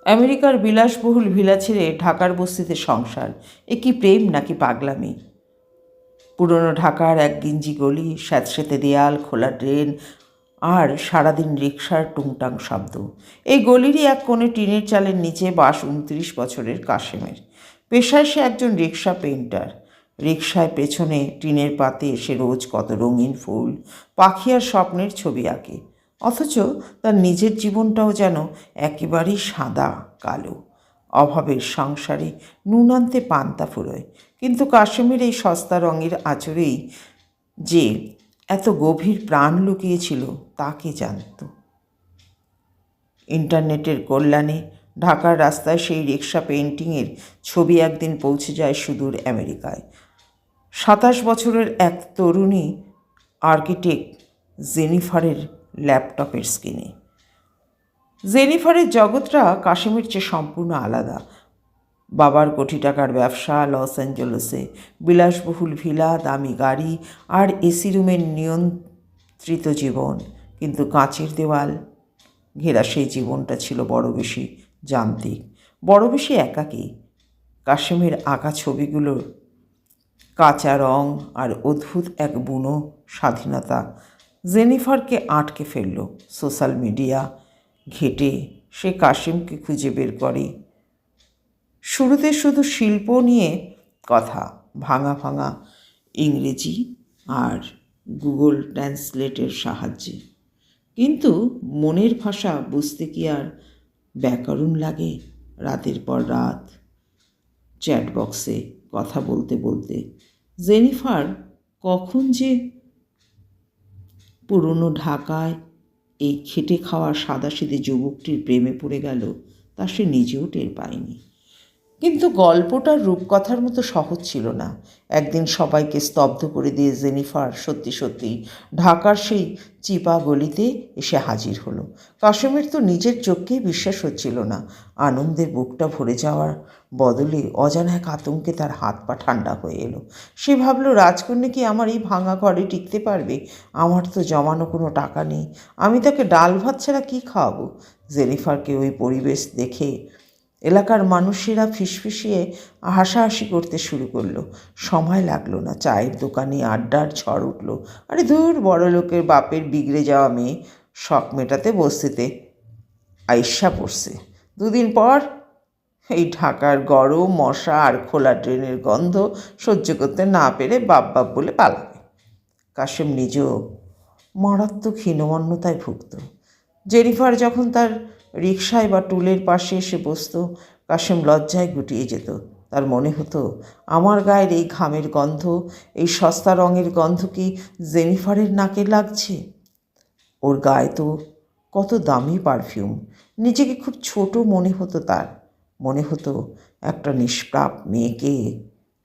আমেরিকার বিলাসবহুল ভিলা ছেড়ে ঢাকার বস্তিতে সংসার, এ কি প্রেম নাকি পাগলামি? পুরনো ঢাকার এক গিঞ্জি গলি, স্যাঁতসেঁতে দেয়াল, খোলা ড্রেন আর সারাদিন রিকশার টুংটাং শব্দ। এই গলিরই এক কোণে টিনের চালের নিচে বাস 29 বছরের কাশেমের। পেশায় সে একজন রিকশা পেইন্টার। রিকশায় পেছনে টিনের পাতে সে রোজ কত রঙিন ফুল, পাখি আর স্বপ্নের ছবি আঁকে। অথচ তার নিজের জীবনটাও যেন একেবারেই সাদা কালো। অভাবের সংসারে নুন আনতে পান্তা ফুরোয়। কিন্তু কাশেমের এই সস্তা রঙের আঁচড়েই যে এত গভীর প্রাণ লুকিয়েছিল তা কে জানত। ইন্টারনেটের কল্যাণে ঢাকার রাস্তায় সেই রিকশা পেইন্টিংয়ের ছবি একদিন পৌঁছে যায় সুদূর আমেরিকায়। 27 বছরের এক তরুণী আর্কিটেক্ট জেনিফারের ল্যাপটপের স্ক্রিনে। জেনিফারের জগৎটা কাশেমের চেয়ে সম্পূর্ণ আলাদা। বাবার কোটি টাকার ব্যবসা, লস অ্যাঞ্জেলেসে বিলাসবহুল ভিলা, দামি গাড়ি আর এসি রুমের নিয়ন্ত্রিত জীবন। কিন্তু কাঁচের দেওয়াল ঘেরা সেই জীবনটা ছিল বড় বেশি যান্ত্রিক, বড় বেশি একাকী। কাশেমের আঁকা ছবিগুলোর কাঁচা রং আর অদ্ভুত এক বুনো স্বাধীনতা জেনিফারকে আটকে ফেলল। সোশ্যাল মিডিয়া ঘেঁটে সে কাশেমকে খুঁজে বের করে। শুরুতে শুধু শিল্প নিয়ে কথা, ভাঙা ভাঙা ইংরেজি আর গুগল ট্রান্সলেটের সাহায্যে। কিন্তু মনের ভাষা বুঝতে কি আর ব্যাকরণ লাগে? রাতের পর রাত চ্যাট বক্সে কথা বলতে বলতে জেনিফার কখন যে পুরনো ঢাকায় এই খেটে খাওয়া সাদাসিধে যুবকটির প্রেমে পড়ে গেল তা সে নিজেও টের পায়নি। কিন্তু গল্পটার রূপকথার মতো সহজ ছিল না। একদিন সবাইকে স্তব্ধ করে দিয়ে জেনিফার সত্যি সত্যি ঢাকার সেই চিপা গলিতে এসে হাজির হলো। কাশেমের তো নিজের চোখকেই বিশ্বাস হচ্ছিল না। আনন্দে বুকটা ভরে যাওয়ার বদলে অজানা এক আতঙ্কে তার হাত পা ঠান্ডা হয়ে এলো। সে ভাবল, রাজকন্যা কি আমার এই ভাঙা ঘরে টিকতে পারবে? আমার তো জমানো কোনো টাকা নেই, আমি তাকে ডাল ভাত ছাড়া কী খাওয়াবো? জেনিফারকে ওই পরিবেশ দেখে এলাকার মানুষেরা ফিসফিসিয়ে হাসাহাসি করতে শুরু করলো। সময় লাগলো না, চায়ের দোকানে আড্ডার ঝড় উঠল। আরে ধুর, বড় লোকের বাপের বিগড়ে যাওয়া মেয়ে শখ মেটাতে বস্তিতে আইসা পড়ছে। 2 দিন পর এই ঢাকার গরম, মশা আর খোলা ড্রেনের গন্ধ সহ্য করতে না পেরে বাপ বাপ বলে পালাবে। কাশেম নিজেও মারাত্মক হীনমন্যতায় ভুগত। জেনিফার যখন তার রিকশায় বা টুলের পাশে এসে বসত, কাশেম লজ্জায় গুটিয়ে যেত। তার মনে হতো, আমার গায়ের এই ঘামের গন্ধ, এই সস্তা রঙের গন্ধ কি জেনিফারের নাকে লাগছে? ওর গায়ে তো কত দামি পারফিউম। নিজেকে খুব ছোট মনে হতো তার। মনে হতো একটা নিষ্পাপ মেয়েকে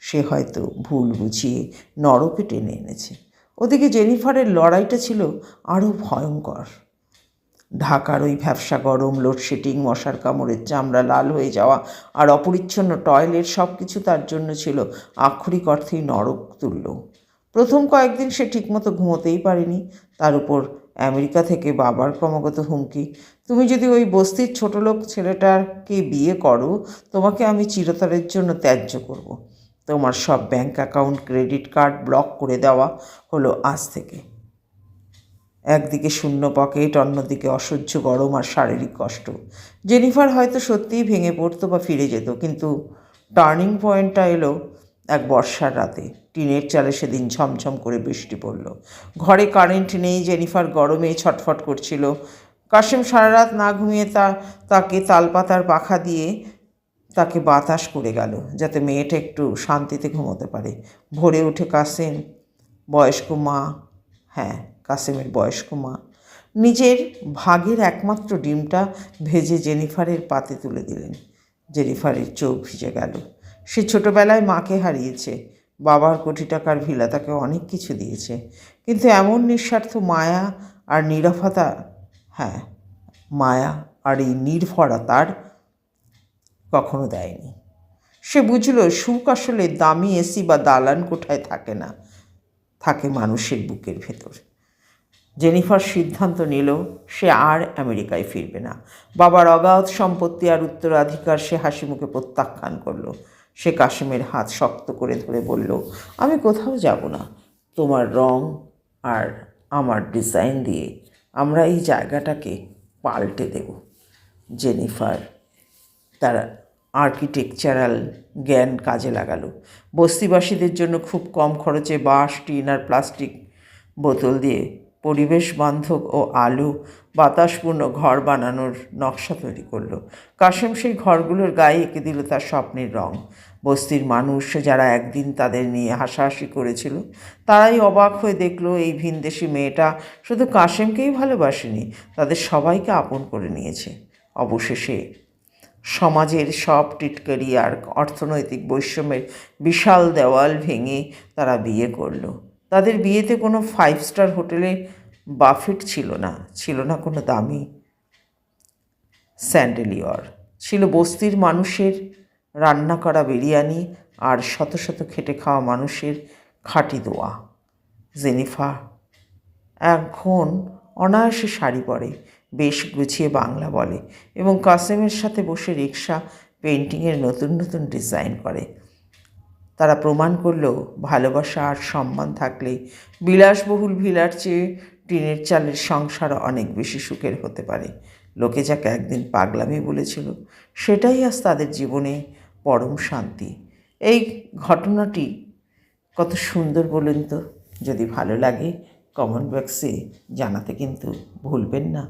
সে হয়তো ভুল বুঝিয়ে নরকে টেনে এনেছে। ওদিকে জেনিফারের লড়াইটা ছিল আরও ভয়ঙ্কর। ঢাকার ওই ভ্যাপসা গরম, লোডশেডিং, মশার কামড়ের চামড়া লাল হয়ে যাওয়া আর অপরিচ্ছন্ন টয়লেট সব কিছু তার জন্য ছিল আক্ষরিক অর্থেই নরক তুল্য। প্রথম কয়েকদিন সে ঠিকমতো ঘুমোতেই পারেনি। তার উপর আমেরিকা থেকে বাবার ক্রমাগত হুমকি, তুমি যদি ওই বস্তির ছোটলোক ছেলেটাকে বিয়ে করো, তোমাকে আমি চিরতরের জন্য ত্যায্য করব। তোমার সব bank account, credit card block করে দেওয়া হলো আজ থেকে। একদিকে শূন্য পকেট, অন্যদিকে অসহ্য গরম আর শারীরিক কষ্ট। জেনিফার হয়তো সত্যিই ভেঙে পড়তো বা ফিরে যেত। কিন্তু টার্নিং পয়েন্টটা এলো এক বর্ষার রাতে। টিনের চালে সেদিন ঝমঝম করে বৃষ্টি পড়ল। ঘরে কারেন্ট নেই। জেনিফার গরমে ছটফট করছিল। কাশেম সারা রাত না ঘুমিয়ে তাকে তালপাতার পাখা দিয়ে তাকে বাতাস করে গেল, যাতে মেয়েটা একটু শান্তিতে ঘুমোতে পারে। ভোরে উঠে কাশেম বয়স্ক মা, হ্যাঁ কাশেমের বয়স্ক মা, নিজের ভাগের একমাত্র ডিমটা ভেজে জেনিফারের পাতে তুলে দিলেন। জেনিফারের চোখ ভিজে গেল। সে ছোটবেলায় মাকে হারিয়েছে। বাবার কোটি টাকার ভিলা তাকে অনেক কিছু দিয়েছে, কিন্তু এমন নিঃস্বার্থ মায়া আর নিরফতা, হ্যাঁ মায়া আর এই নির্ভরা তার কখনো দেয়নি। সে বুঝল, সুখ আসলে দামি এসি বা দালান কোঠায় থাকে না, থাকে মানুষের বুকের ভেতর। জেনিফার সিদ্ধান্ত নিল সে আর আমেরিকায় ফিরবে না। বাবার অগাধ সম্পত্তি আর উত্তরাধিকার সে হাসি মুখে প্রত্যাখ্যান করলো। সে কাশেমের হাত শক্ত করে ধরে বলল, আমি কোথাও যাব না। তোমার রং আর আমার ডিজাইন দিয়ে আমরা এই জায়গাটাকে পাল্টে দেব। জেনিফার তার আর্কিটেকচারাল জ্ঞান কাজে লাগালো। বস্তিবাসীদের জন্য খুব কম খরচে বাঁশ, টিন আর প্লাস্টিক বোতল দিয়ে পরিবেশ বান্ধব ও আলো বাতাসপূর্ণ ঘর বানানোর নকশা তৈরি করলো। কাশেম সেই ঘরগুলোর গায়ে এঁকে দিল তার স্বপ্নের রং। বস্তির মানুষ যারা একদিন তাদের নিয়ে হাসাহাসি করেছিল, তারাই অবাক হয়ে দেখলো এই ভিনদেশি মেয়েটা শুধু কাশেমকেই ভালোবাসেনি, তাদের সবাইকে আপন করে নিয়েছে। অবশেষে সমাজের সব টিটকারি আর অর্থনৈতিক বৈষম্যের বিশাল দেওয়াল ভেঙে তারা বিয়ে করলো। তাদের বিয়েতে কোনো 5 স্টার হোটেলে বাফেট ছিল না কোনো দামি স্যান্ডেলিয়র। ছিল বস্তির মানুষের রান্না করা বিরিয়ানি আর শত শত খেটে খাওয়া মানুষের খাঁটি দোয়া। জেনিফা এখন অনায়াসে শাড়ি পরে, বেশ গুছিয়ে বাংলা বলে এবং কাসেমের সাথে বসে রিক্সা পেন্টিংয়ের নতুন নতুন ডিজাইন করে। তারা প্রমাণ করলো ভালোবাসা আর সম্মান থাকলে বিলাসবহুল ভিলার চেয়ে টিনের চালের সংসার অনেক বেশি সুখের হতে পারে। লোকে যাকে একদিন পাগলামি বলেছিল, সেটাই আজ তাদের জীবনে পরম শান্তি। এই ঘটনাটি কত সুন্দর বলুন তো। যদি ভালো লাগে কমেন্ট বক্সে জানাতে কিন্তু ভুলবেন না।